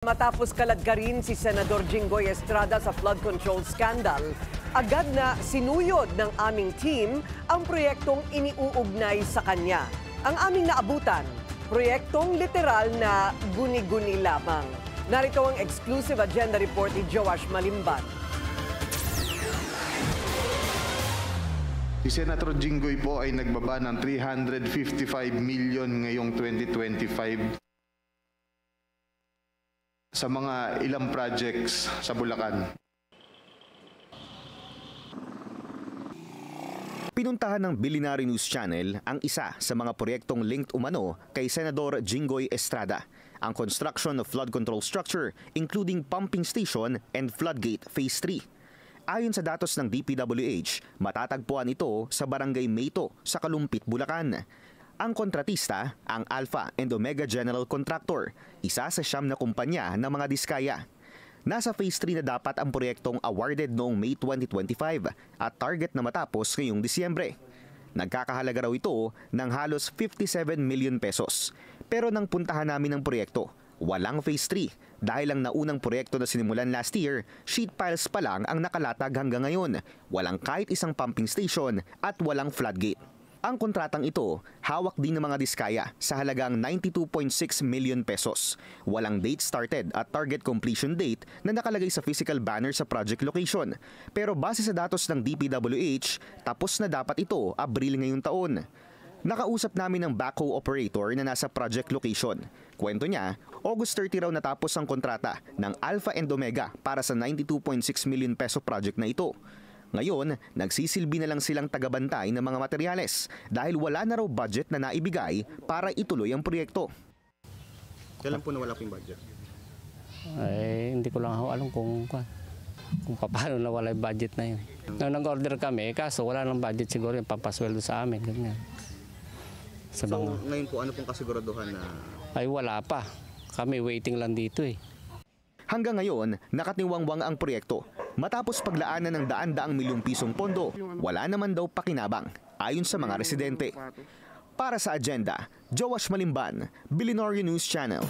Matapos kaladkarin si Senador Jinggoy Estrada sa flood control scandal, agad na sinuyod ng aming team ang proyektong iniuugnay sa kanya. Ang aming naabutan, proyektong literal na guni-guni lamang. Narito ang exclusive agenda report ni Joash Malimban. Si Senator Jinggoy po ay nagbaba ng 355 million ngayong 2025 sa mga ilang projects sa Bulacan. Pinuntahan ng Bilinary News Channel ang isa sa mga proyektong linked umano kay Senador Jinggoy Estrada, ang construction of flood control structure including pumping station and floodgate phase 3. Ayon sa datos ng DPWH, matatagpuan ito sa Barangay Mayto sa Kalumpit, Bulacan. Ang kontratista, ang Alpha and Omega General Contractor, isa sa 9 na kumpanya ng mga diskaya. Nasa phase 3 na dapat ang proyektong awarded noong May 2025 at target na matapos ngayong Disyembre. Nagkakahalaga raw ito ng halos 57 million pesos. Pero nang puntahan namin ang proyekto, walang phase 3 dahil ang naunang proyekto na sinimulan last year, sheet piles pa lang ang nakalatag hanggang ngayon. Walang kahit isang pumping station at walang floodgate. Ang kontratang ito, hawak din ng mga diskaya sa halagang 92.6 million pesos. Walang date started at target completion date na nakalagay sa physical banner sa project location. Pero base sa datos ng DPWH, tapos na dapat ito Abril ngayong taon. Nakausap namin ang backhoe operator na nasa project location. Kwento niya, August 30 raw natapos ang kontrata ng Alpha and Omega para sa 92.6 million peso project na ito. Ngayon, nagsisilbi na lang silang tagabantay ng mga materyales dahil wala na raw budget na naibigay para ituloy ang proyekto. Kailan po nawala po yung budget? Ay, hindi ko lang alam kung paano nawala yung budget na yun. Nung nag-order kami, kaso wala nang budget siguro yung pampasweldo sa amin. Ganyan. So, ngayon po, ano pong kasiguraduhan na? Ay, wala pa. Kami waiting lang dito eh. Hanggang ngayon, nakatiwangwang ang proyekto. Matapos paglaanan ng daan-daang milyong pisong pondo, wala naman daw pakinabang, ayon sa mga residente. Para sa agenda, Joash Malimban, Bilinary News Channel.